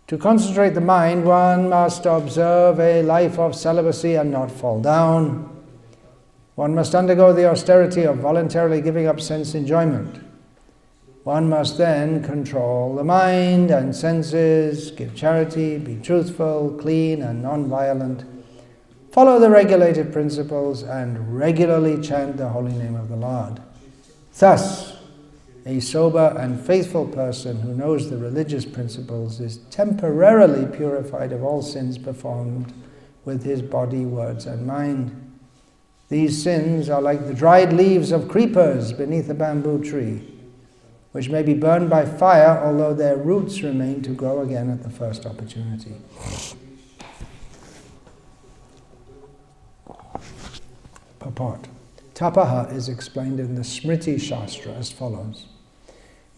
To concentrate the mind, one must observe a life of celibacy and not fall down. One must undergo the austerity of voluntarily giving up sense enjoyment. One must then control the mind and senses, give charity, be truthful, clean and non-violent, follow the regulated principles, and regularly chant the holy name of the Lord. Thus, a sober and faithful person who knows the religious principles is temporarily purified of all sins performed with his body, words, and mind. These sins are like the dried leaves of creepers beneath a bamboo tree, which may be burned by fire, although their roots remain to grow again at the first opportunity. Purport. Tapaha is explained in the Smriti Shastra as follows.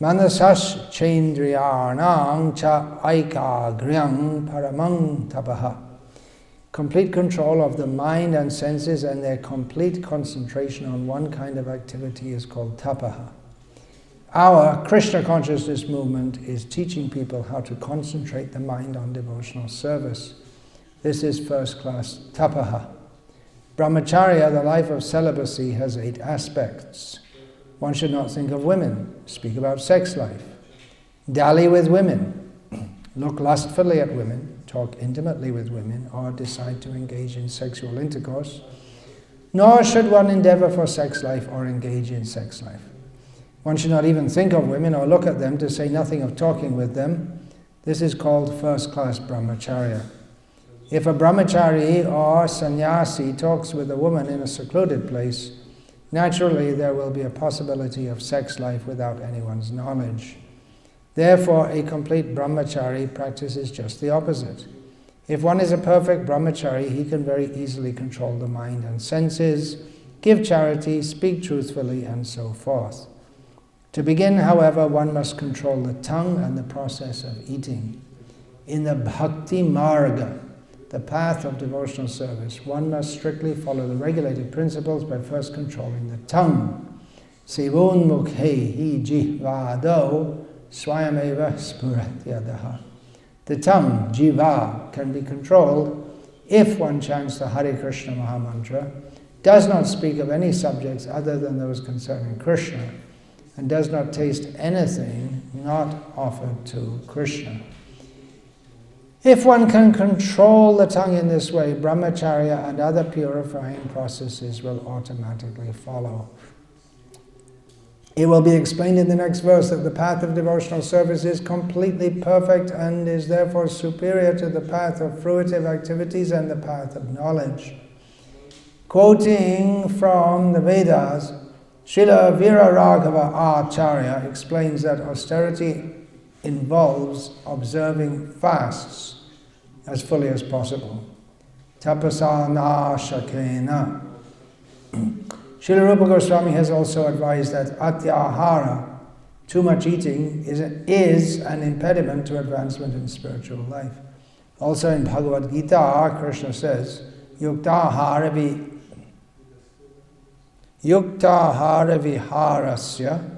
Manasas chendriyanam cha aikagryam paramang tapaha. Complete control of the mind and senses and their complete concentration on one kind of activity is called tapaha. Our Krishna consciousness movement is teaching people how to concentrate the mind on devotional service. This is first class tapaha. Brahmacharya, the life of celibacy, has 8 aspects. One should not think of women, speak about sex life, dally with women, look lustfully at women, talk intimately with women, or decide to engage in sexual intercourse. Nor should one endeavor for sex life or engage in sex life. One should not even think of women or look at them, to say nothing of talking with them. This is called first-class brahmacharya. If a brahmachari or sannyasi talks with a woman in a secluded place, naturally there will be a possibility of sex life without anyone's knowledge. Therefore, a complete brahmachari practices just the opposite. If one is a perfect brahmachari, he can very easily control the mind and senses, give charity, speak truthfully, and so forth. To begin, however, one must control the tongue and the process of eating. In the Bhakti Marga, the path of devotional service, one must strictly follow the regulated principles by first controlling the tongue. Sivun mukhehi jihvado swayameva spuratyadaha. The tongue, jiva, can be controlled if one chants the Hare Krishna Mahamantra, does not speak of any subjects other than those concerning Krishna, and does not taste anything not offered to Krishna. If one can control the tongue in this way, brahmacharya and other purifying processes will automatically follow. It will be explained in the next verse that the path of devotional service is completely perfect and is therefore superior to the path of fruitive activities and the path of knowledge. Quoting from the Vedas, Srila Viraraghava Acharya explains that austerity involves observing fasts as fully as possible. Tapasana shakena. Srila Rupa Goswami has also advised that atyahara, too much eating, is an impediment to advancement in spiritual life. Also in Bhagavad Gita, Krishna says, Yuktahara viharasya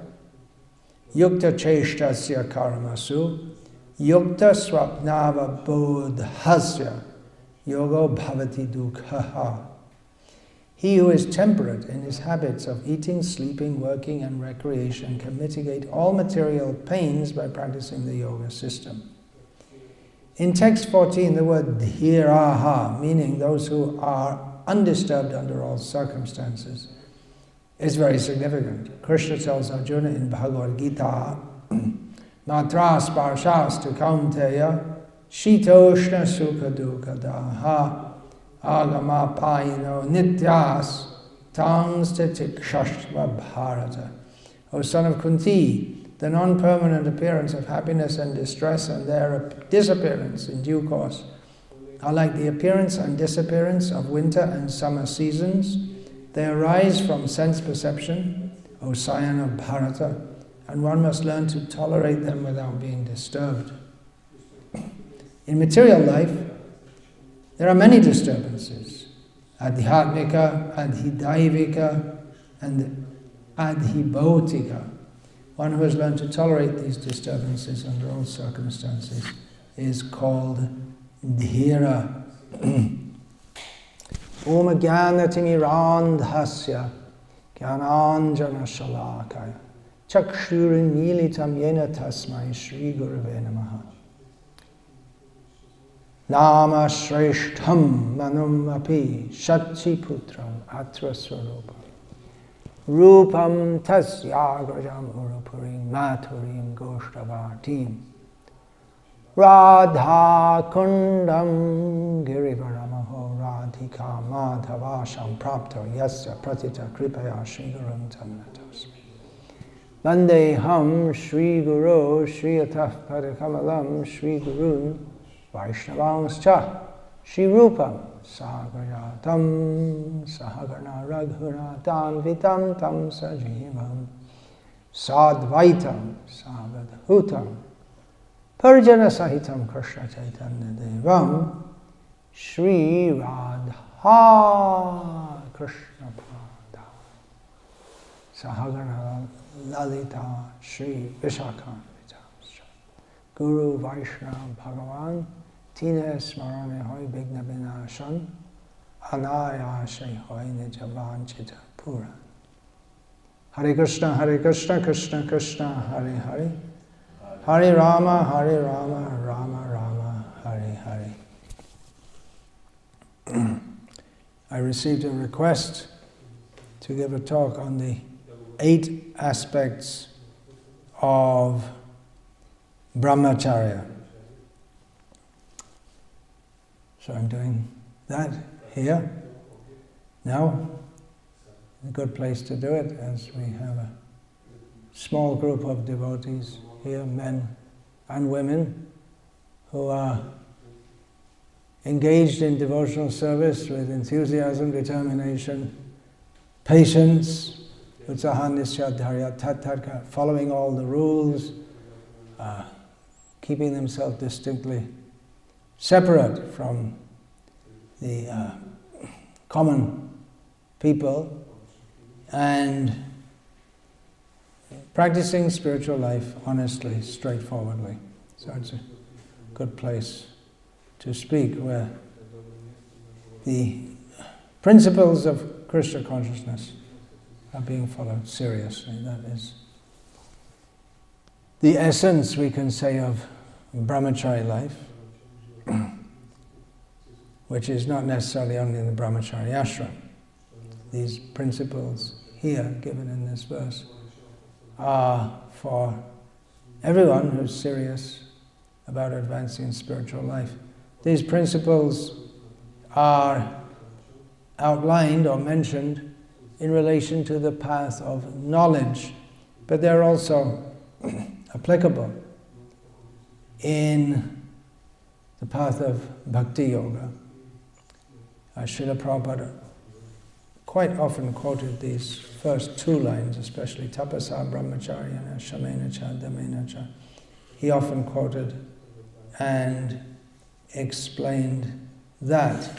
Yukta cheshtasya karmasu, Yukta swapnava bodhasya, yogo bhavati dukhaha. He who is temperate in his habits of eating, sleeping, working, and recreation can mitigate all material pains by practicing the yoga system. In text 14, the word dhiraha, meaning those who are undisturbed under all circumstances, is very significant. Krishna tells Arjuna in Bhagavad Gita, Matra sparshas tu kaunteya, shitoshna sukha dukha daha, agama payino nityas, tangs titikshashva bharata. O son of Kunti, the non-permanent appearance of happiness and distress and their disappearance in due course are like the appearance and disappearance of winter and summer seasons. They arise from sense perception, O scion of Bharata, and one must learn to tolerate them without being disturbed. In material life, there are many disturbances, adhyatmika, adhidaivika, and adhibautika. One who has learned to tolerate these disturbances under all circumstances is called dhira. Om Jnanatirmirandhasya Jnananjana Shalakaya Chakshurimilitam Yena Tasmai Shri Gurave Namaha. Nama Shreshtham Manum Api Shatchi Putram Atra Swarupa Rupam Tasyagrajam Urupurim Maturim Goshtavartim Radha Kundam Girivaramaho Radhika Madhavasham Prapto Yasya Pratita Kripaya Shri Gurum Tamnatasmi Vandeham Shri Guru Shri Ataf Padakamalam Shri Gurun Vaishnavanscha Shri Rupam Sagrajatam Sahagana Raghunatan Vitam Tam Sajivam Sadvaitam Savadhutam Parjana Sahitam Krishna Chaitanya Devam Shri Radha Krishna Pada Sahagana Lalita Shri Vishakam Guru Vaishnava Bhagavan Tine Smarane Hoi Bigna Vinashan Anayashe Hoi Nijavan Chita Puran. Hare Krishna, Krishna Krishna, Hare Hare, Hare Rama, Rama Rama, Hare Hare. I received a request to give a talk on the 8 aspects of brahmacarya. So I'm doing that here now. A good place to do it, as we have a small group of devotees here, men and women, who are engaged in devotional service with enthusiasm, determination, patience, utsaha nishyadharya tattharka, following all the rules, keeping themselves distinctly separate from the common people, and practicing spiritual life honestly, straightforwardly. So it's a good place to speak, where the principles of Krishna consciousness are being followed seriously. That is the essence, we can say, of brahmachari life, which is not necessarily only in the brahmachari ashram. These principles here, given in this verse, are for everyone who's serious about advancing spiritual life. These principles are outlined or mentioned in relation to the path of knowledge, but they're also applicable in the path of bhakti yoga. Srila Prabhupada quite often quoted these first 2 lines, especially tapasa brahmacharyana shamena cha damena cha. He often quoted and explained that.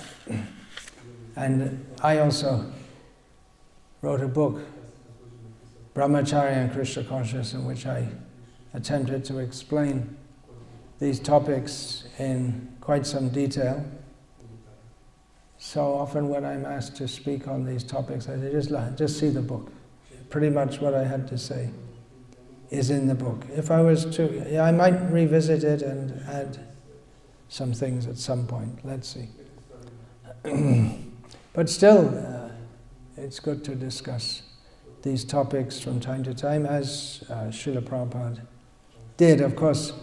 And I also wrote a book, Brahmacharya and Krishna Consciousness, in which I attempted to explain these topics in quite some detail. So often when I'm asked to speak on these topics, I say, just see the book. Pretty much what I had to say is in the book. If I was to, I might revisit it and add some things at some point. Let's see. But still, it's good to discuss these topics from time to time, as Srila Prabhupada did. Of course,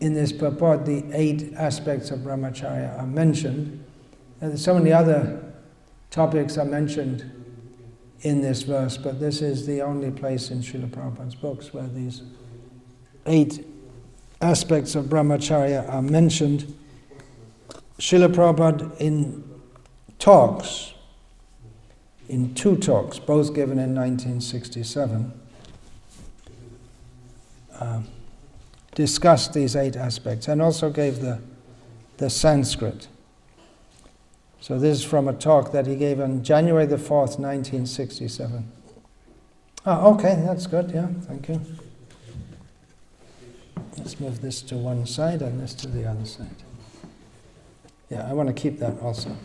in this purport, the 8 aspects of brahmacharya are mentioned. And so many other topics are mentioned in this verse, but this is the only place in Srila Prabhupada's books where these 8 aspects of brahmacharya are mentioned. Srila Prabhupada in talks, in 2 talks, both given in 1967, discussed these 8 aspects and also gave the Sanskrit. So this is from a talk that he gave on January the 4th, 1967. Oh, okay, that's good, yeah, thank you. Yeah. Let's move this to one side and this to the other side. Yeah, I want to keep that also.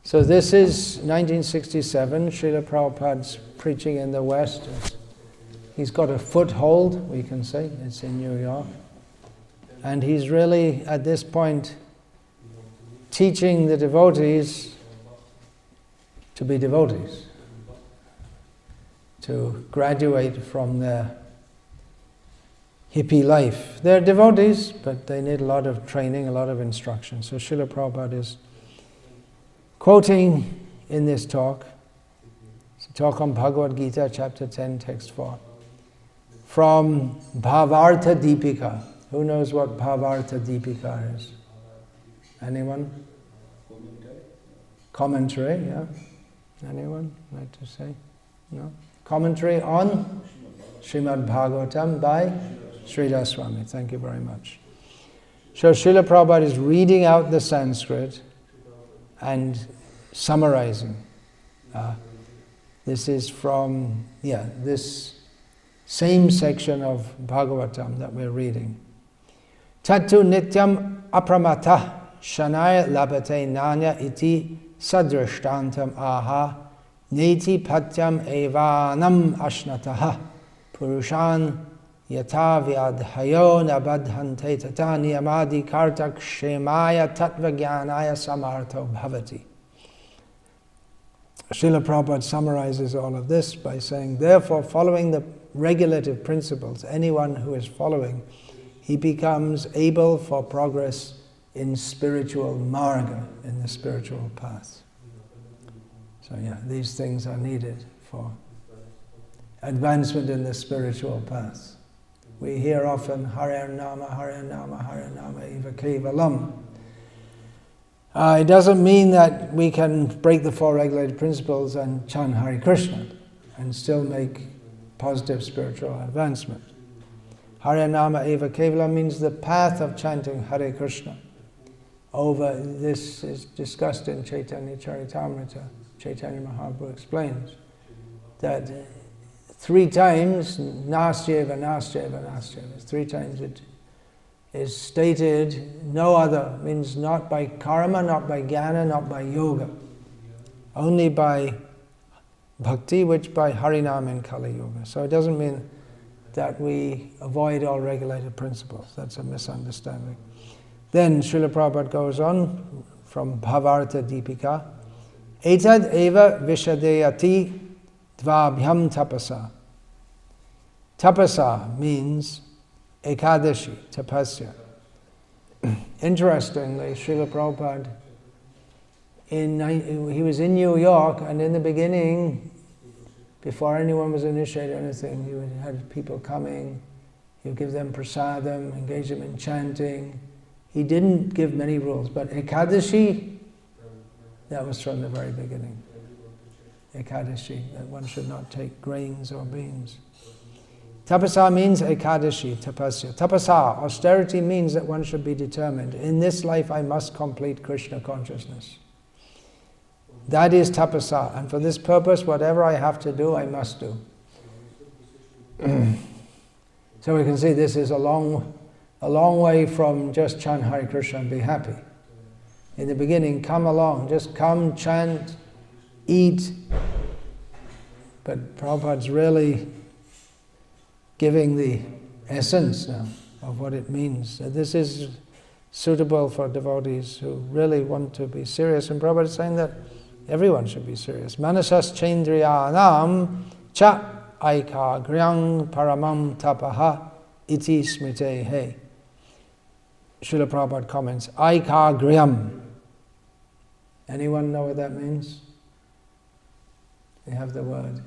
So this is 1967, Srila Prabhupada's preaching in the West. He's got a foothold, we can say. It's in New York. And he's really, at this point, teaching the devotees to be devotees, to graduate from their hippie life. They're devotees, but they need a lot of training, a lot of instruction. So Srila Prabhupada is quoting in this talk, it's a talk on Bhagavad Gita, chapter 10, text 4, from Bhavartha Deepika. Who knows what Bhavartha Deepika is? Anyone? Commentary, yeah? Anyone like to say? No? Commentary on Srimad Bhagavatam by Sridhar Swami. Thank you very much. So Srila Prabhupada is reading out the Sanskrit and summarizing. This is from, this same section of Bhagavatam that we're reading. Tatu nityam apramatah shanaya labate nanya iti sadrashtantam aha neti patyam evanam ashnataha purushan yata vyadhayo nabadhante tata niyamadi kartak shemaya tattva jnanaya samartho bhavati. Srila Prabhupada summarizes all of this by saying, therefore, following the regulative principles, anyone who is following, he becomes able for progress in spiritual marga, in the spiritual path. So these things are needed for advancement in the spiritual path. We hear often, Hare Nama, Hare Nama, Hare Nama, Eva Kevalam. It doesn't mean that we can break the four regulated principles and chant Hare Krishna and still make positive spiritual advancement. Hare Nama Eva Kevala means the path of chanting Hare Krishna. This is discussed in Chaitanya Charitamrita. Chaitanya Mahaprabhu explains that 3 times, Nastyeva, Nastyeva, Nastyeva, 3 times it is stated, no other, means not by karma, not by jnana, not by yoga, only by bhakti, which by harinam and kali yoga. So it doesn't mean that we avoid all regulated principles. That's a misunderstanding. Then Srila Prabhupada goes on from Bhavartha Deepika, Etad eva vishadeyati dvabhyam tapasa. Tapasa means Ekadashi, tapasya. Interestingly, Srila Prabhupada, he was in New York, and in the beginning, before anyone was initiated or anything, he would have people coming, he would give them prasadam, engage them in chanting. He didn't give many rules, but Ekadashi, that was from the very beginning. Ekadashi, that one should not take grains or beans. Tapasa means Ekadashi, tapasya. Tapasa, austerity, means that one should be determined. In this life I must complete Krishna consciousness. That is tapasa, and for this purpose, whatever I have to do, I must do. So we can see this is a long way from just chant Hare Krishna and be happy. In the beginning, come along, just come, chant, eat. But Prabhupada's really giving the essence now of what it means. So this is suitable for devotees who really want to be serious. And Prabhupada is saying that everyone should be serious. Manasas chendriyanam cha aikagryang paramam tapaha iti smrite he. Srila Prabhupada comments, aikagryam. Anyone know what that means? They have the word,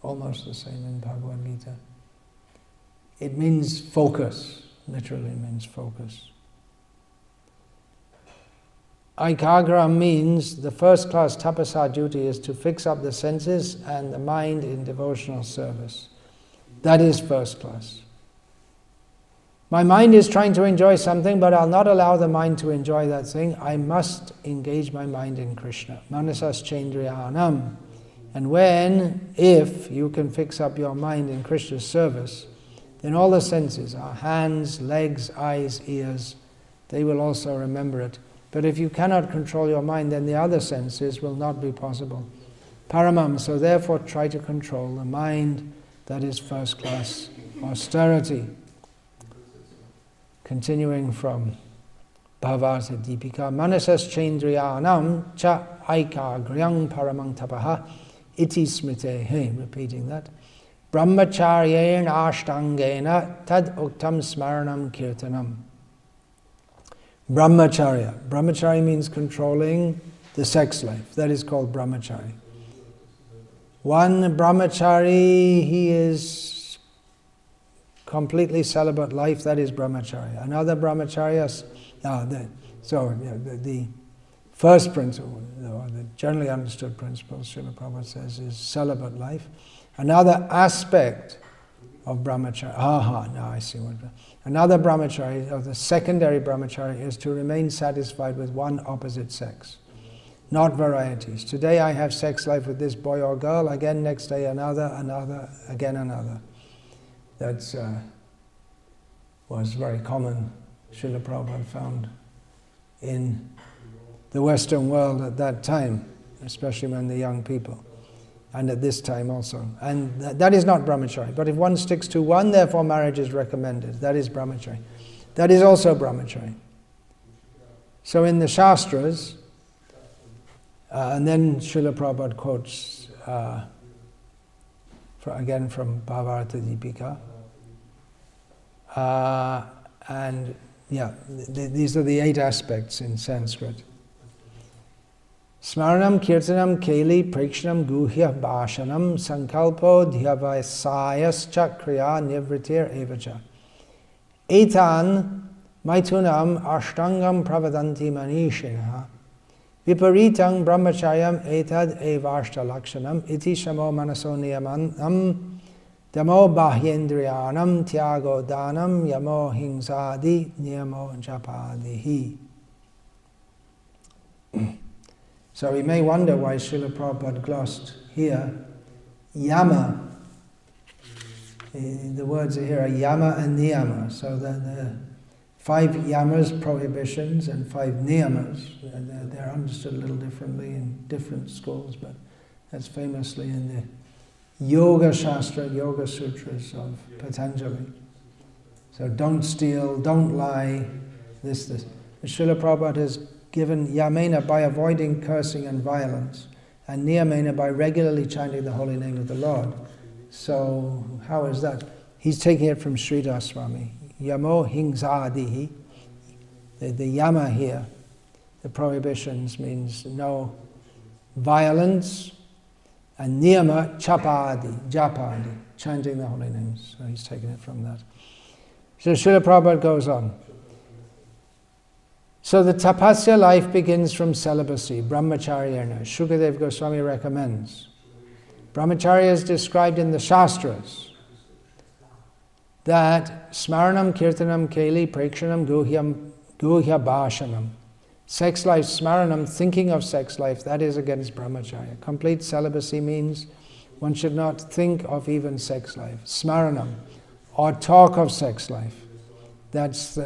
almost the same in Bhagavad Gita. It means focus, literally means focus. Aikagra means the first class tapasa duty is to fix up the senses and the mind in devotional service. That is first class. My mind is trying to enjoy something, but I'll not allow the mind to enjoy that thing. I must engage my mind in Krishna. Manasas chendriyanam. And if you can fix up your mind in Krishna's service, then all the senses, our hands, legs, eyes, ears, they will also remember it. But if you cannot control your mind, then the other senses will not be possible. Paramam, so therefore try to control the mind, that is first class austerity. Continuing from Bhagavata Deepika, Manasas Chendriyanam cha aikagryam paramang tapaha iti smritehe, repeating that. Brahmacharyena ashtangena tad uktam smaranam kirtanam. Brahmacharya. Brahmacharya means controlling the sex life. That is called brahmacharya. One brahmachari, he is completely celibate life, that is brahmacharya. Another brahmacharya, the first principle, or the generally understood principle, Srila Prabhupada says, is celibate life. Another aspect of brahmacharya, now I see what. Another brahmacharya, or the secondary brahmacharya, is to remain satisfied with one opposite sex, not varieties. Today I have sex life with this boy or girl, again next day another, again another. That was very common, Srila Prabhupada found in the Western world at that time, especially when the young people. And at this time also. And that is not brahmacharya. But if one sticks to one, therefore marriage is recommended. That is brahmacharya. That is also brahmacharya. So in the Shastras, and then Srila Prabhupada quotes, again from Bhagavata Deepika, these are the 8 aspects in Sanskrit. Smaranam, kirtanam, keli, prekshanam, guhya, bhashanam, sankalpo, dhyavasayas, chakriya, nivritir, evacha. Etan, maitunam, ashtangam, pravadanti manishinaha. Viparitang, brahmacharyam, etad, evashta lakshanam, iti shamo manaso niyamanam, damo bahyendriyanam, tyago danam, yamo hingsadi, niyamo japadihi. So we may wonder why Srila Prabhupada glossed here yama. The words here are yama and niyama. So the 5 yamas, prohibitions, and 5 niyamas. They're understood a little differently in different schools, but that's famously in the Yoga Shastra, Yoga Sutras of Patanjali. So don't steal, don't lie, this. Srila Prabhupada has given yamena by avoiding cursing and violence, and niyamena by regularly chanting the holy name of the Lord. So how is that? He's taking it from Sridhar Swami. Yamo hingsadihi. The yama here, the prohibitions, means no violence, and niyama japadi, chanting the holy names. So he's taking it from that. So Srila Prabhupada goes on. So the tapasya life begins from celibacy, brahmacharyana. Shukadev Goswami recommends. Brahmacharya is described in the Shastras, that smaranam, kirtanam, keli, prekshanam, guhya bhashanam. Sex life, smaranam, thinking of sex life, that is against brahmacharya. Complete celibacy means one should not think of even sex life. Smaranam, or talk of sex life. That's,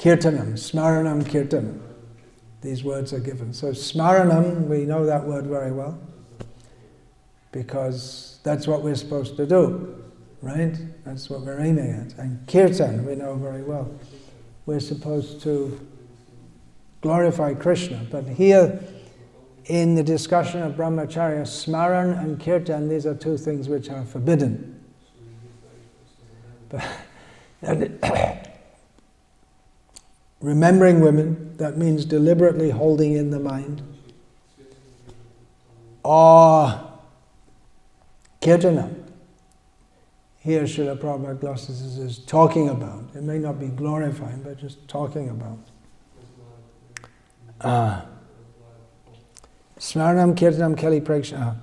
Kirtanam, smaranam, kirtanam. These words are given. So smaranam, we know that word very well, because that's what we're supposed to do, right? That's what we're aiming at. And kirtan, we know very well. We're supposed to glorify Krishna. But here, in the discussion of brahmacharya, smaran and kirtan, these are 2 things which are forbidden. But remembering women, that means deliberately holding in the mind. Or kirtana. Here Srila Prabhupada glosses is talking about. It may not be glorifying, but just talking about. Smaranam, kirtanam, keli, preksha.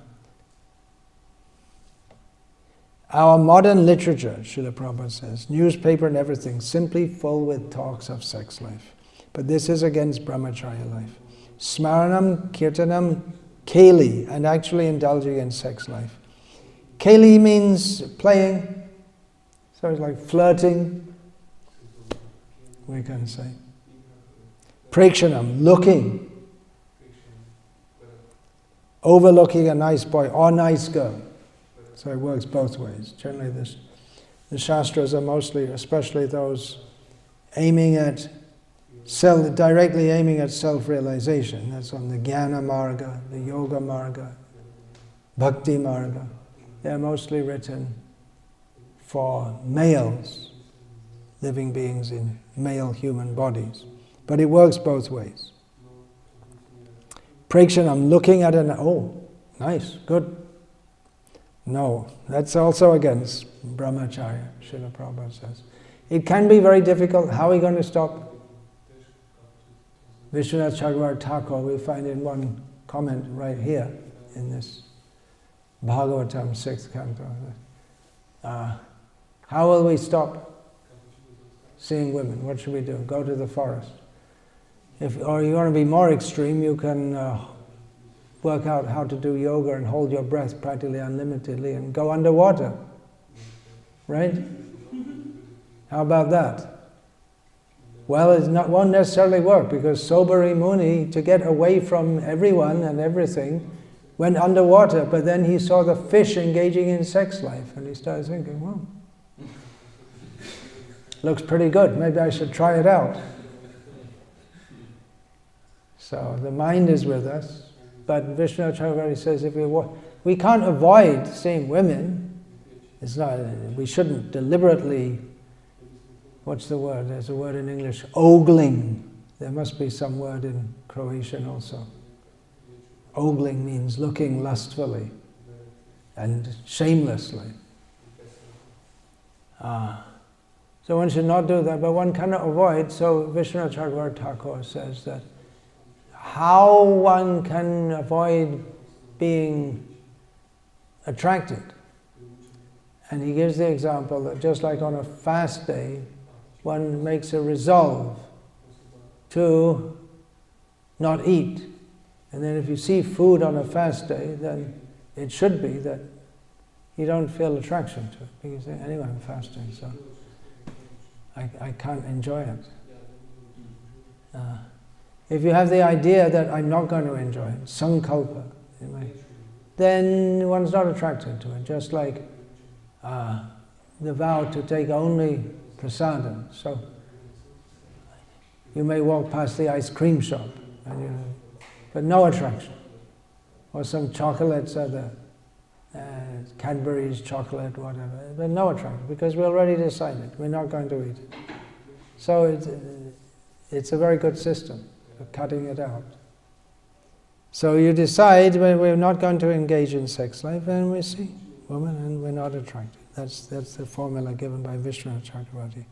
Our modern literature, Srila Prabhupada says, newspaper and everything, simply full with talks of sex life. But this is against brahmacharya life. Smaranam, kirtanam, keli, and actually indulging in sex life. Keli means playing, so it's like flirting, we can say. Prekshanam, looking, overlooking a nice boy or nice girl. So it works both ways. Generally the Shastras are mostly, especially those aiming at directly aiming at self-realization. That's on the Jnana Marga, the Yoga Marga, Bhakti Marga. They're mostly written for males, living beings in male human bodies. But it works both ways. Prekshanam, looking at nice, good. No, that's also against brahmacharya, Srila Prabhupada says. It can be very difficult. How are we going to stop? Vishwanath Chakravarti Thakur, we find in one comment right here in this Bhagavatam 6th canto. How will we stop seeing women? What should we do? Go to the forest. Or you want to be more extreme, you can work out how to do yoga and hold your breath practically unlimitedly and go underwater. Right? How about that? Well, it won't necessarily work, because Sobari Muni, to get away from everyone and everything, went underwater, but then he saw the fish engaging in sex life, and he started thinking, well, looks pretty good, maybe I should try it out. So the mind is with us, but Vishnu Chakravarti says if we can't avoid seeing women. We shouldn't deliberately, what's the word? There's a word in English, ogling. There must be some word in Croatian also. Ogling means looking lustfully and shamelessly. So one should not do that, but one cannot avoid. So Vishnu Chakravarti Thakur says that how one can avoid being attracted. And he gives the example that just like on a fast day, one makes a resolve to not eat. And then if you see food on a fast day, then it should be that you don't feel attraction to it. Because you say, anyway, I'm fasting, so I can't enjoy it. If you have the idea that I'm not going to enjoy it, sankalpa, then one's not attracted to it. Just like the vow to take only prasadam. So you may walk past the ice cream shop, but no attraction. Or some chocolates are there, Cadbury's chocolate, whatever, but no attraction, because we already decided we're not going to eat it. So it's a very good system of cutting it out. So you decide we're not going to engage in sex life, and we see women and we're not attracted. That's the formula given by Vishnu Chakravarti.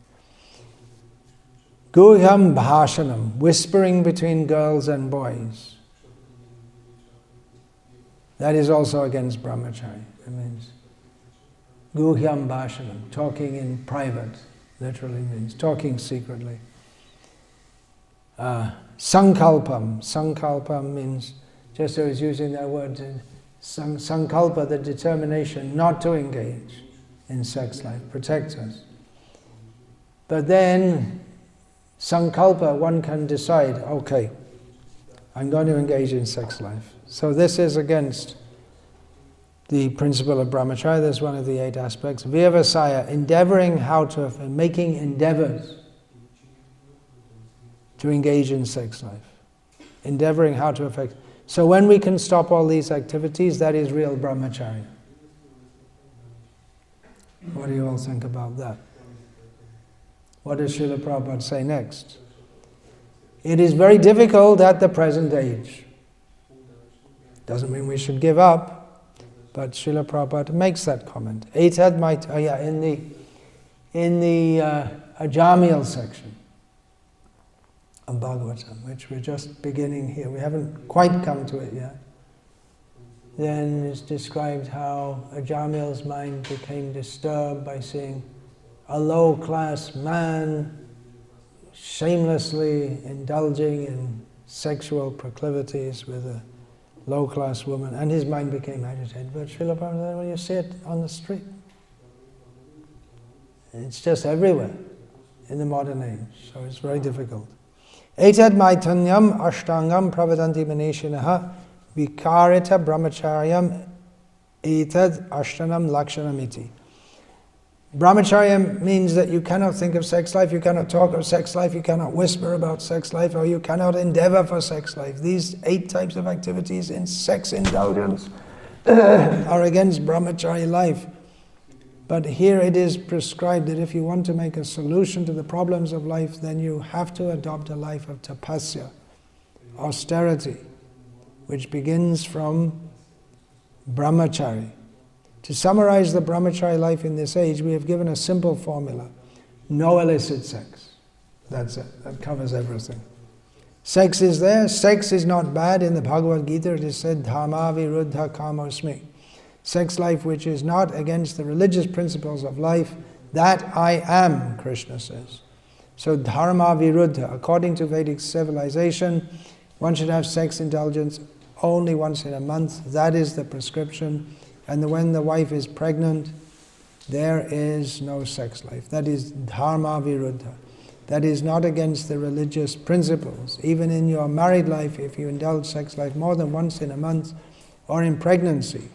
Guhyam bhashanam, whispering between girls and boys. That is also against brahmacharya. It means guhyam bhashanam, talking in private, literally means talking secretly. Sankalpam. Sankalpam means, just as I was using that word, sankalpa, the determination not to engage in sex life, protects us. But then, sankalpa, one can decide, okay, I'm going to engage in sex life. So this is against the principle of brahmacharya. That's one of the 8 aspects. Vyavasaya, endeavoring making endeavors to engage in sex life. Endeavoring how to affect. So when we can stop all these activities, that is real brahmacharya. What do you all think about that? What does Srila Prabhupada say next? It is very difficult at the present age. Doesn't mean we should give up, but Srila Prabhupada makes that comment. In the Ajamil section of Bhagavatam, which we're just beginning here. We haven't quite come to it yet. Then it's described how Ajamil's mind became disturbed by seeing a low-class man shamelessly indulging in sexual proclivities with a low-class woman, and his mind became agitated. But Srila Prabhupada said, well, you see it on the street. It's just everywhere in the modern age, so it's very difficult. Etad maitanyam ashtangam pravadanti manishinaha vikarita brahmacharyam etad ashtanam lakshanamiti. Brahmacharya means that you cannot think of sex life, you cannot talk of sex life, you cannot whisper about sex life, or you cannot endeavor for sex life. These 8 types of activities in sex indulgence are against brahmacharya life. But here it is prescribed that if you want to make a solution to the problems of life, then you have to adopt a life of tapasya, austerity, which begins from brahmacharya. To summarize the brahmacharya life in this age, we have given a simple formula. No illicit sex. That's it. That covers everything. Sex is there. Sex is not bad. In the Bhagavad Gita it is said, dharma viruddha kamosmi. Sex life which is not against the religious principles of life, that I am, Krishna says. So dharma viruddha, according to Vedic civilization, one should have sex indulgence only once in a month. That is the prescription. And when the wife is pregnant, there is no sex life. That is dharma viruddha. That is not against the religious principles. Even in your married life, if you indulge sex life more than once in a month, or in pregnancy,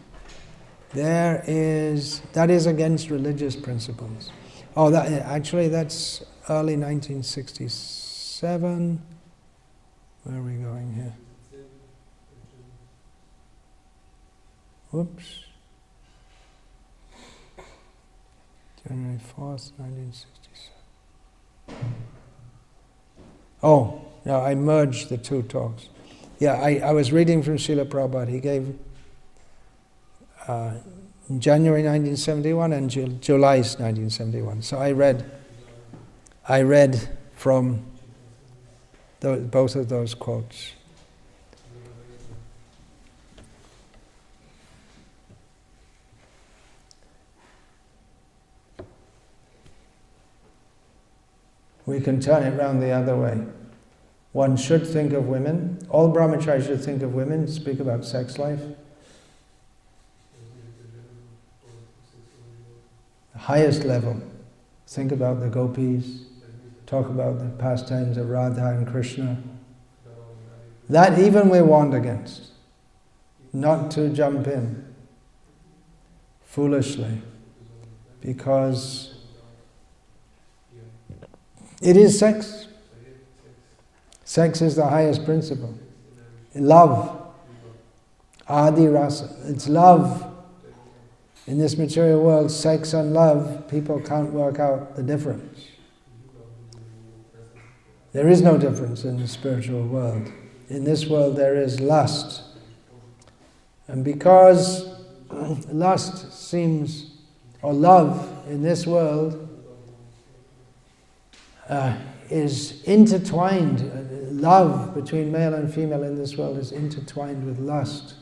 that is against religious principles. Oh, that's early 1967. Where are we going here? Whoops. January 4th, 1967. Oh, no, I merged the 2 talks. Yeah, I was reading from Srila Prabhupada. He gave January 1971 and July 1971. So I read from both of those quotes. We can turn it round the other way. One should think of women. All brahmacharis should think of women, speak about sex life. The highest level, think about the gopis, talk about the pastimes of Radha and Krishna. That even we warned against, not to jump in foolishly, because it is sex. Sex is the highest principle. Love. Adi rasa. It's love. In this material world, sex and love, people can't work out the difference. There is no difference in the spiritual world. In this world there is lust. And because lust seems, or love in this world, is intertwined. Love between male and female in this world is intertwined with lust.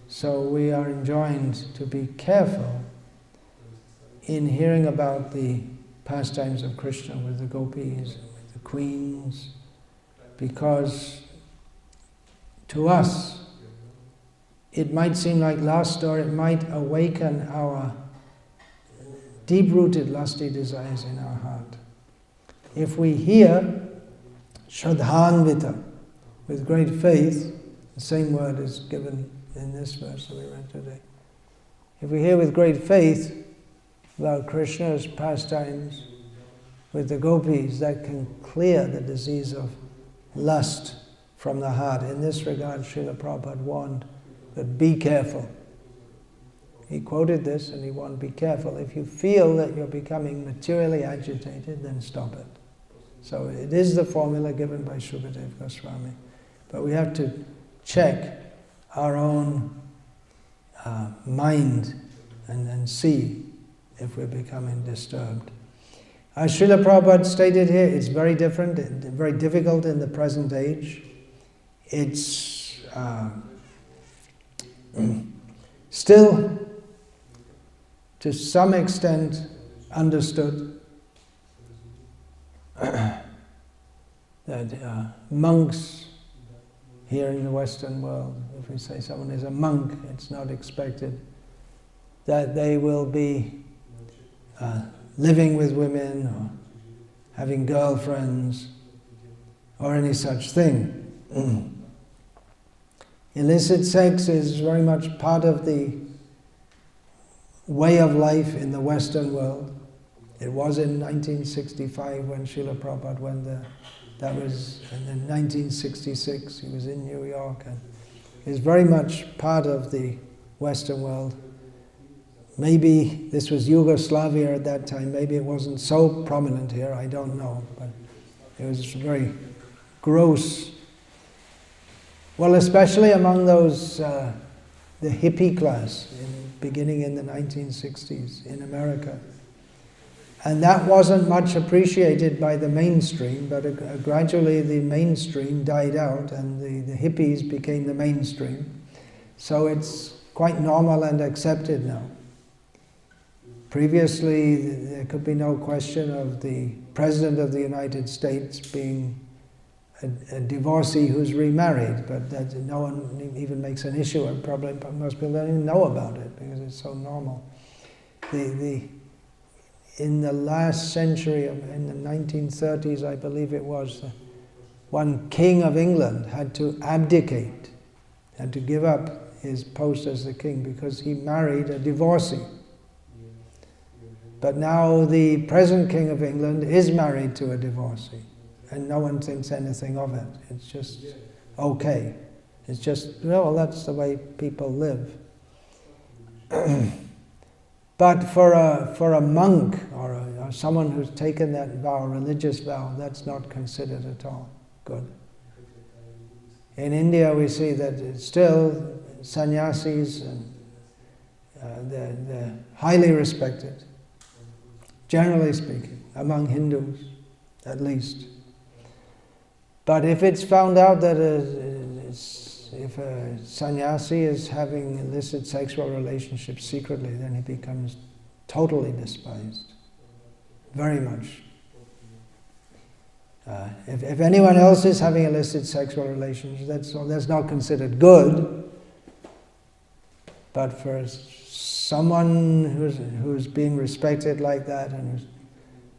So we are enjoined to be careful in hearing about the pastimes of Krishna with the gopis, with the queens, because to us it might seem like lust, or it might awaken our deep-rooted lusty desires in our heart. If we hear Shraddhanvita, with great faith, the same word is given in this verse that we read today. If we hear with great faith about Krishna's pastimes with the gopis, that can clear the disease of lust from the heart. In this regard, Srila Prabhupada warned that be careful. He quoted this and he warned, be careful. If you feel that you're becoming materially agitated, then stop it. So it is the formula given by Srimad Bhagavatam Swami. But we have to check our own mind and see if we're becoming disturbed. As Srila Prabhupada stated here, it's very different, very difficult in the present age. It's still, to some extent, understood that monks here in the Western world. If we say someone is a monk, it's not expected that they will be living with women or having girlfriends or any such thing. Illicit sex is very much part of the way of life in the Western world. It was in 1965 when Srila Prabhupada went there. That was in 1966. He was in New York, and it's very much part of the Western world. Maybe this was Yugoslavia at that time. Maybe it wasn't so prominent here. I don't know, but it was very gross. Well, especially among those the hippie class, beginning in the 1960s in America. And that wasn't much appreciated by the mainstream, but gradually the mainstream died out and the hippies became the mainstream. So it's quite normal and accepted now. Previously, there could be no question of the President of the United States being a divorcee who's remarried, but that no one even makes an issue, and probably most people don't even know about it because it's so normal. In the last century, in the 1930s, I believe it was, one king of England had to abdicate, had to give up his post as the king because he married a divorcee. But now the present king of England is married to a divorcee, and no one thinks anything of it. It's just okay. It's just, well, that's the way people live. But for a monk or someone who's taken that vow, religious vow, that's not considered at all good. In India, we see that still sannyasis, they're highly respected, generally speaking, among Hindus, at least. But if it's found out that if a sannyasi is having illicit sexual relationships secretly, then he becomes totally despised, very much. If anyone else is having illicit sexual relations, that's not considered good. But for someone who's being respected like that and who's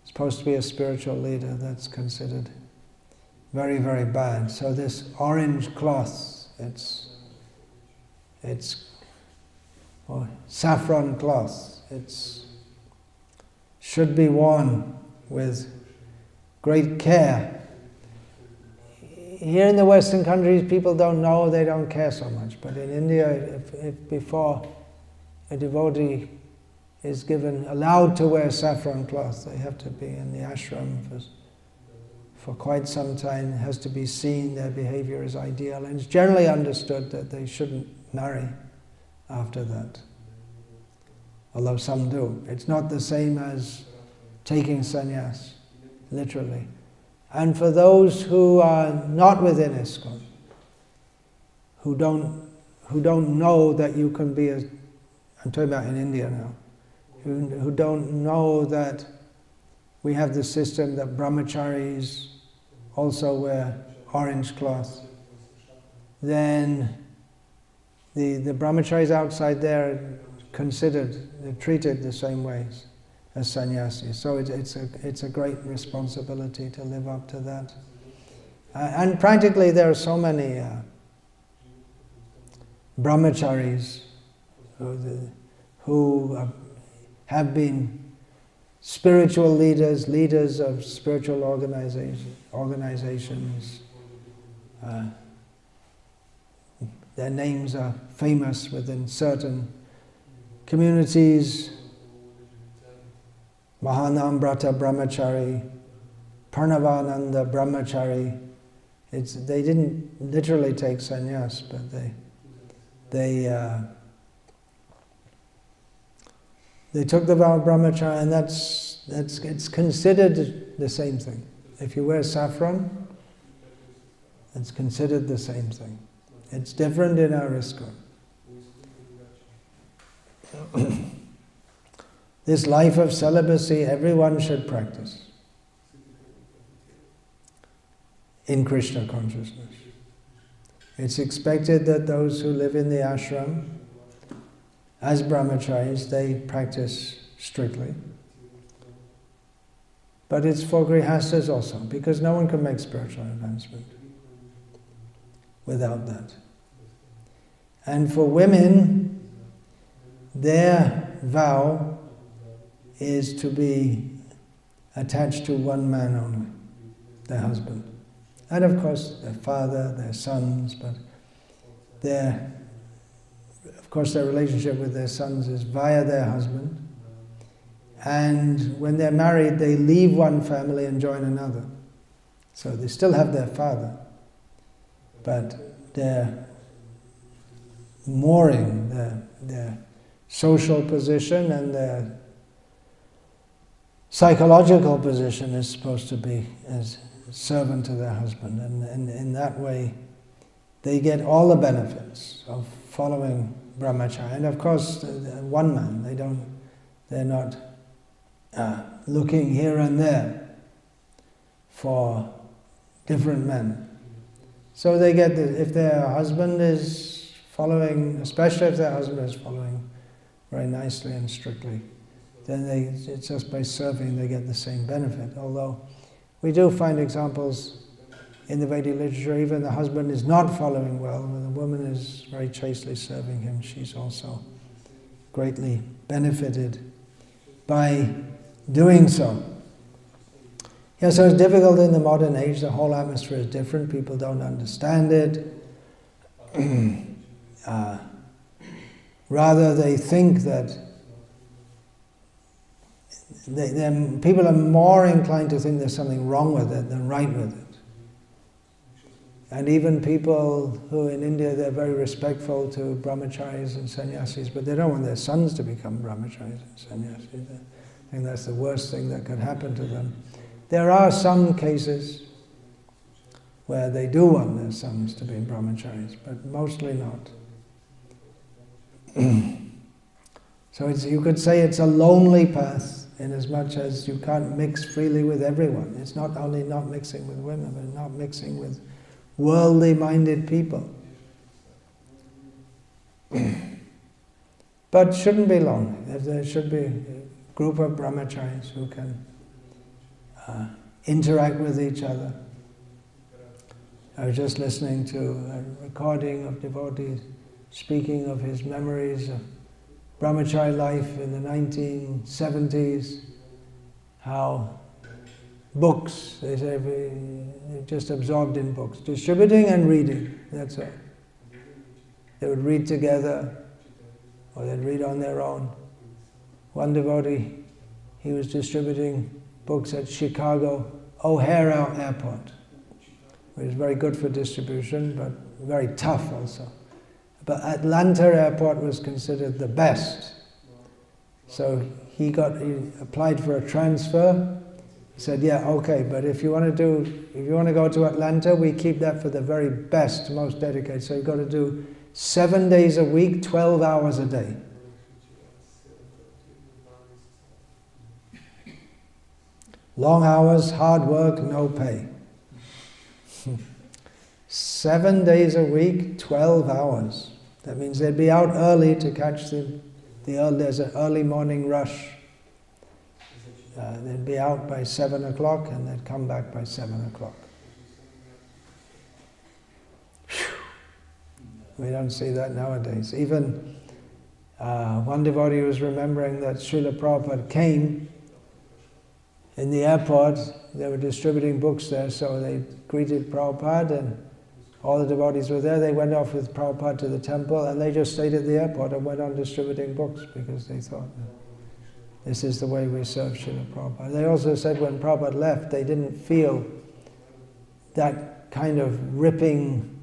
supposed to be a spiritual leader, that's considered very, very bad. So this orange cloth, it's saffron cloth. Should be worn with great care. Here in the Western countries, people don't know, they don't care so much. But in India, if before a devotee is allowed to wear saffron cloth, they have to be in the ashram for quite some time. It has to be seen, their behavior is ideal, and it's generally understood that they shouldn't marry after that. Although some do. It's not the same as taking sannyas, literally. And for those who are not within ISKCON, who don't know that you can be I'm talking about in India now, who don't know that we have the system that brahmacharis also wear orange cloth, then the brahmacharis outside there are they're treated the same ways as sannyasis. So it's a great responsibility to live up to that. And practically there are so many brahmacharis who have been spiritual leaders of spiritual organizations. Their names are famous within certain communities. Mahanambrata Brahmachari, Parnavananda Brahmachari. They didn't literally take sannyas, but they took the vow of brahmacharya, and it's considered the same thing. If you wear saffron, it's considered the same thing. It's different in our ISKCON. This life of celibacy, everyone should practice in Krishna consciousness. It's expected that those who live in the ashram as brahmacharis, they practice strictly. But it's for grihastas also, because no one can make spiritual advancement without that. And for women, their vow is to be attached to one man only, their husband. And of course, their father, their sons, but their relationship with their sons is via their husband. And when they're married, they leave one family and join another. So they still have their father, but their mooring, their social position and their psychological position is supposed to be as servant to their husband. And in that way, they get all the benefits of following brahmacharya. And of course, one man, they're not looking here and there for different men. So they get if their husband is following, especially if their husband is following very nicely and strictly, then it's just by serving they get the same benefit. Although we do find examples in the Vedic literature, even the husband is not following well, and the woman is very chastely serving him, she's also greatly benefited by doing so. Yeah, so it's difficult in the modern age, the whole atmosphere is different, people don't understand it. Rather they think that people are more inclined to think there's something wrong with it than right with it. And even people who in India, they're very respectful to brahmacharis and sannyasis, but they don't want their sons to become brahmacharis and sannyasis. I think that's the worst thing that could happen to them. There are some cases where they do want their sons to be brahmacharis, but mostly not. So you could say it's a lonely path, in as much as you can't mix freely with everyone. It's not only not mixing with women, but not mixing with worldly-minded people. But shouldn't be lonely. There should be a group of brahmacharis who can interact with each other. I was just listening to a recording of devotees speaking of his memories of brahmachari life in the 1970s, how books, they say, they're just absorbed in books, distributing and reading, that's all. They would read together, or they'd read on their own. One he was distributing books at Chicago O'Hare Airport, which is very good for distribution, but very tough also. But Atlanta Airport was considered the best. So he applied for a transfer. He said, yeah, okay, but if you want to go to Atlanta, we keep that for the very best, most dedicated. So you've got to do 7 days a week, 12 hours a day. Long hours, hard work, no pay. 7 days a week, 12 hours. That means they'd be out early to catch there's an early morning rush. They'd be out by 7 o'clock and they'd come back by 7 o'clock. We don't see that nowadays. Even one devotee was remembering that Srila Prabhupada came in the airport. They were distributing books there, so they greeted Prabhupada and all the devotees were there. They went off with Prabhupada to the temple and they just stayed at the airport and went on distributing books because they thought this is the way we serve Srila Prabhupada. They also said when Prabhupada left, they didn't feel that kind of ripping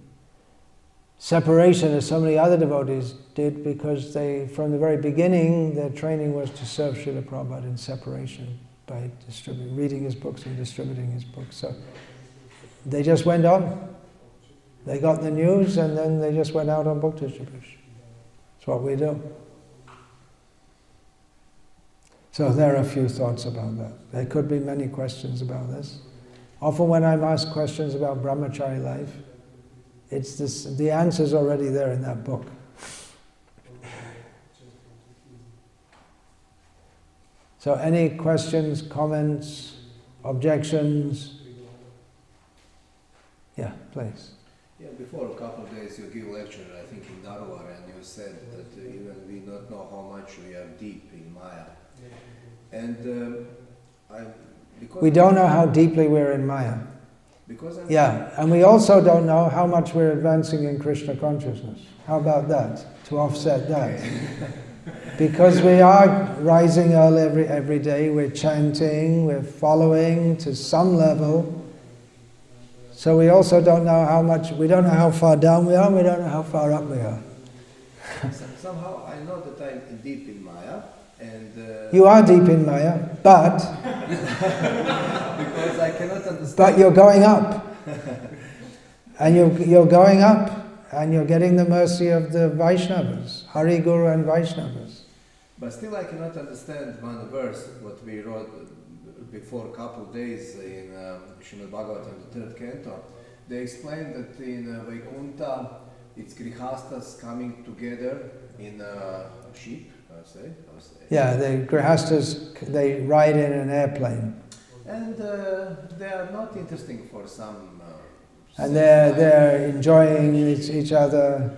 separation as so many other devotees did, because from the very beginning, their training was to serve Srila Prabhupada in separation by reading his books and distributing his books. So they just went on. They got the news and then they just went out on book distribution. That's what we do. So there are a few thoughts about that. There could be many questions about this. Often when I'm asked questions about brahmachari life, It's this, the answer's already there in that book. So any questions, comments, objections? Yeah, please. Yeah, before a couple of days you give lecture, I think in Darwar, and you said that even we don't know how much we are deep in Maya. And we don't know how deeply we're in Maya. Because and we also don't know how much we're advancing in Krishna consciousness. How about that, to offset that? Because we are rising early every day, we're chanting, we're following to some level. So we also don't know how much, we don't know how far down we are, we don't know how far up we are. Somehow I know that I'm deep in Maya, and... You are deep in Maya, but... because I cannot understand... But you're going up. And you're going up, and you're getting the mercy of the Vaishnavas, Hari Guru and Vaishnavas. But still I cannot understand one verse, what we wrote before a couple of days in Srimad Bhagavatam, the 3rd canto. They explain that in Vaikuntha, it's grihastas coming together in a ship, I say. Yeah, the grihastas, they ride in an airplane. And they are not interesting for some... and they're enjoying each other.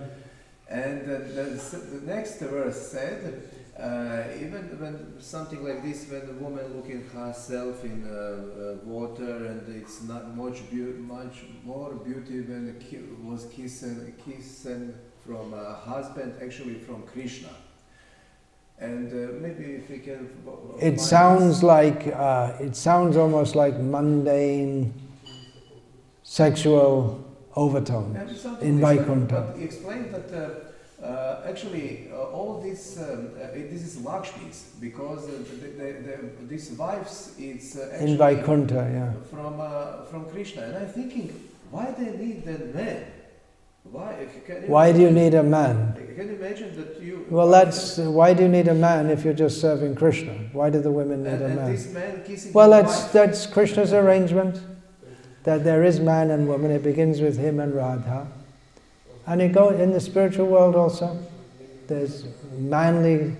And the next verse said, even when something like this, when a woman looking herself in water, and it's not much more beauty when was kissing from a husband, actually from Krishna. And maybe if we can... It sounds almost like mundane sexual overtones in Vaikuntha. But he explained that actually all this this is Lakshmi's, because these wives, it's actually in Vaikuntha, yeah. From Krishna. And I'm thinking, why they need a man? Why do you need a man? Can you imagine that you... Well, why do you need a man if you're just serving Krishna? Why do the women need a man? This man kissing well, that's Krishna's arrangement, that there is man and woman. It begins with him and Radha. And it goes in the spiritual world also. There's manly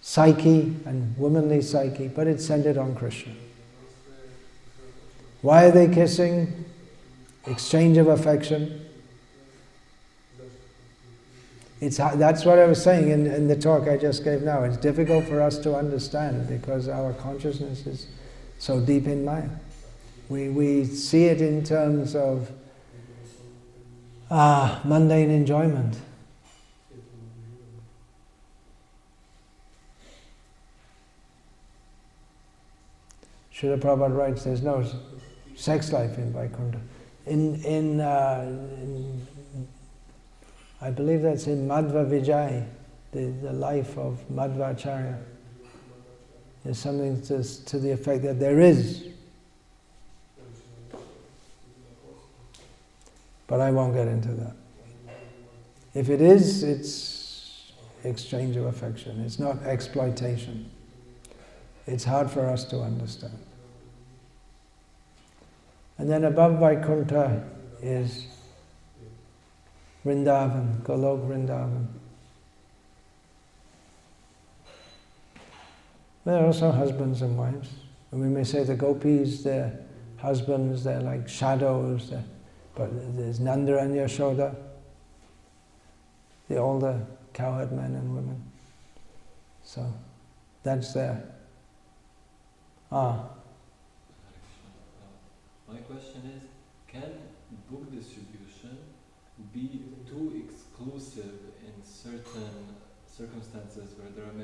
psyche and womanly psyche, but it's centered on Krishna. Why are they kissing? Exchange of affection. That's what I was saying in the talk I just gave now. It's difficult for us to understand because our consciousness is so deep in Maya. We see it in terms of mundane enjoyment. Srila Prabhupada writes, there's no sex life in Vaikuntha. I believe that's in Madhva Vijay, the life of Madhvacharya. There's something to the effect that there is. But I won't get into that. If it is, it's exchange of affection. It's not exploitation. It's hard for us to understand. And then above Vaikuntha is Vrindavan, Golok Vrindavan. There are also husbands and wives. And we may say the gopis, they're husbands, they're like shadows. But there's Nanda and Yashoda, the older cowherd men and women. So that's there. My question is, can book distribution be too exclusive in certain circumstances where there are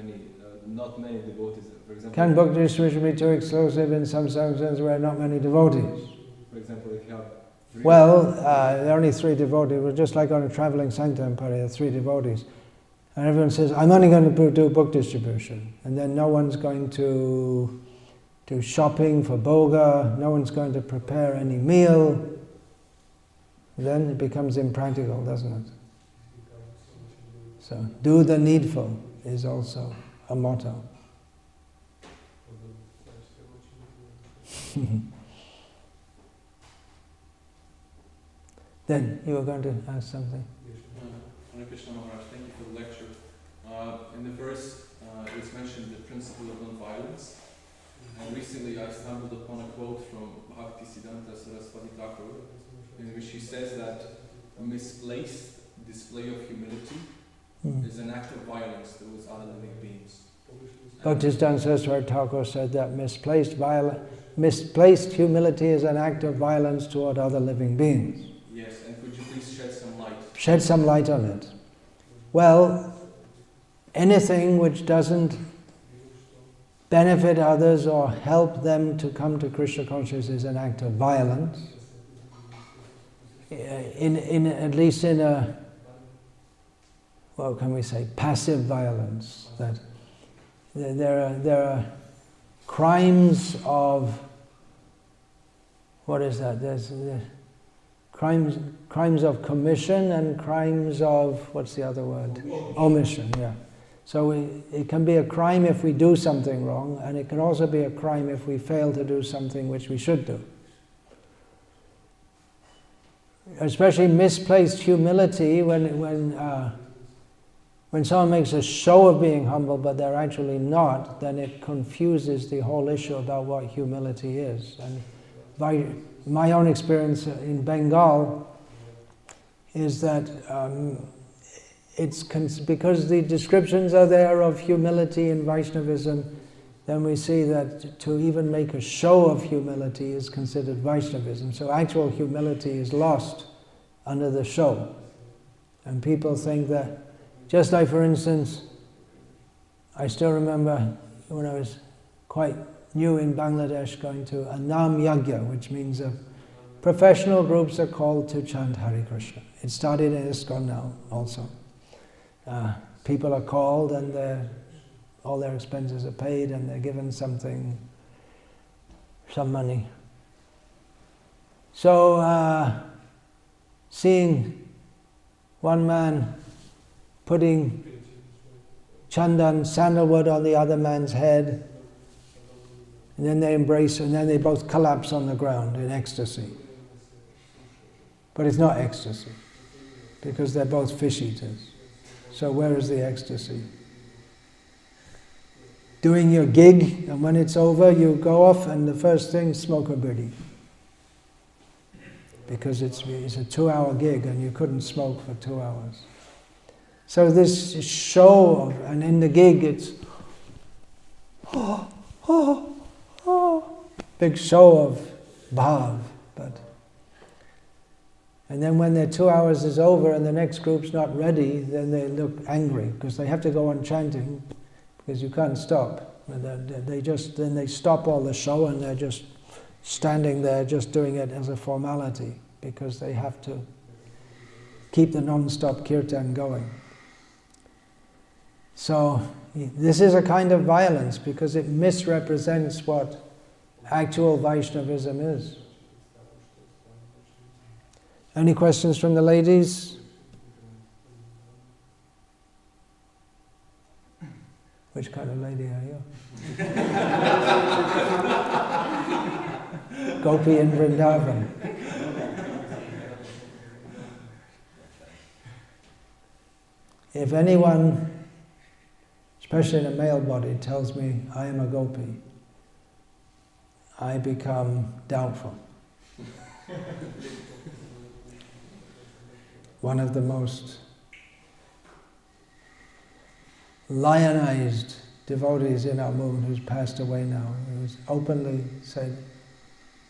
not many devotees? For example, can book distribution be too exclusive in some circumstances where not many devotees? For example, if you have there are only 3 devotees. We're just like on a traveling sanctuary, there are 3 devotees. And everyone says, I'm only going to do book distribution. And then no one's going to do shopping for boga, no one's going to prepare any meal. Then it becomes impractical, doesn't it? So, do the needful is also a motto. Then you were going to ask something. Hare Krishna Maharaj, thank you for the lecture. In the verse, it was mentioned the principle of non-violence. And recently I stumbled upon a quote from Bhakti Vikasa Swami, in which he says that a misplaced display of humility is an act of violence towards other living beings. Bhaktisiddhanta Saraswati Thakur said that misplaced humility is an act of violence toward other living beings. Yes, and could you please shed some light? Shed some light on it. Well, anything which doesn't benefit others or help them to come to Krishna consciousness is an act of violence. At least in a, what can we say, passive violence. That there are crimes of, what is that? There's crimes of commission and crimes of, what's the other word? Omission, yeah. So it can be a crime if we do something wrong, and it can also be a crime if we fail to do something which we should do. Especially misplaced humility, when someone makes a show of being humble but they're actually not, then it confuses the whole issue about what humility is. And by my own experience in Bengal is that because the descriptions are there of humility in Vaishnavism, then we see that to even make a show of humility is considered Vaishnavism. So actual humility is lost under the show. And people think that, just like for instance, I still remember when I was quite new in Bangladesh going to a Nam Yagya, which means professional groups are called to chant Hare Krishna. It started in ISKCON now also. People are called and all their expenses are paid and they're given some money. So seeing one man putting chandan, sandalwood on the other man's head, and then they embrace, and then they both collapse on the ground in ecstasy. But it's not ecstasy, because they're both fish eaters. So where is the ecstasy? Doing your gig, and when it's over, you go off, and the first thing, smoke a bidi. Because it's a 2-hour gig, and you couldn't smoke for 2 hours. So this show, and in the gig, it's big show of bhav, and then when their 2 hours is over and the next group's not ready, then they look angry because they have to go on chanting because you can't stop. Then they stop all the show and they're just standing there, just doing it as a formality because they have to keep the non-stop kirtan going. So this is a kind of violence because it misrepresents what actual Vaishnavism is. Any questions from the ladies? Which kind of lady are you? Gopi in Vrindavan. If anyone, especially in a male body, tells me I am a gopi, I become doubtful. One of the most lionized devotees in our movement, who's passed away now, who's openly said,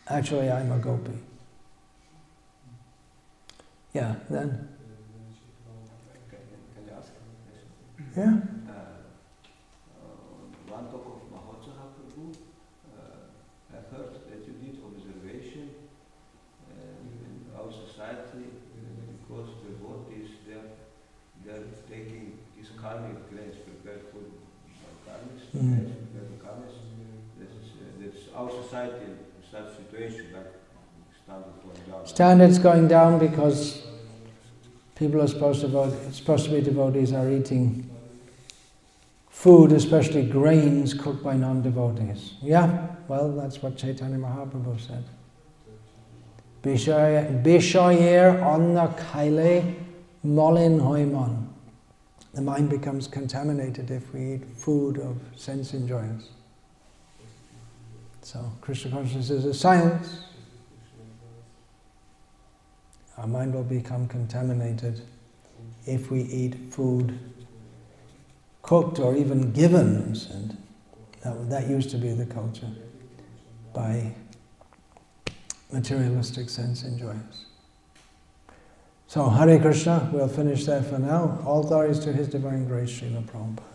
actually I'm a gopi. Yeah, then? Can I ask a question? Yeah? One talk of Mahotsaha Prabhu, I heard that you did observation in our society because the devotees they're taking these karmic grains prepared for karmics, that's our society in such situation like standards going down. Standards going down because people are supposed to be devotees are eating food, especially grains cooked by non-devotees. Yeah, well, that's what Chaitanya Mahaprabhu said. Bishoyer onna kaile molin hoimon. The mind becomes contaminated if we eat food of sense enjoyers. So Krishna consciousness is a science. Our mind will become contaminated if we eat food cooked or even given, and that used to be the culture, by materialistic sense enjoyers. So Hare Krishna, we'll finish there for now. All glories to His Divine Grace, Srila Prabhupada.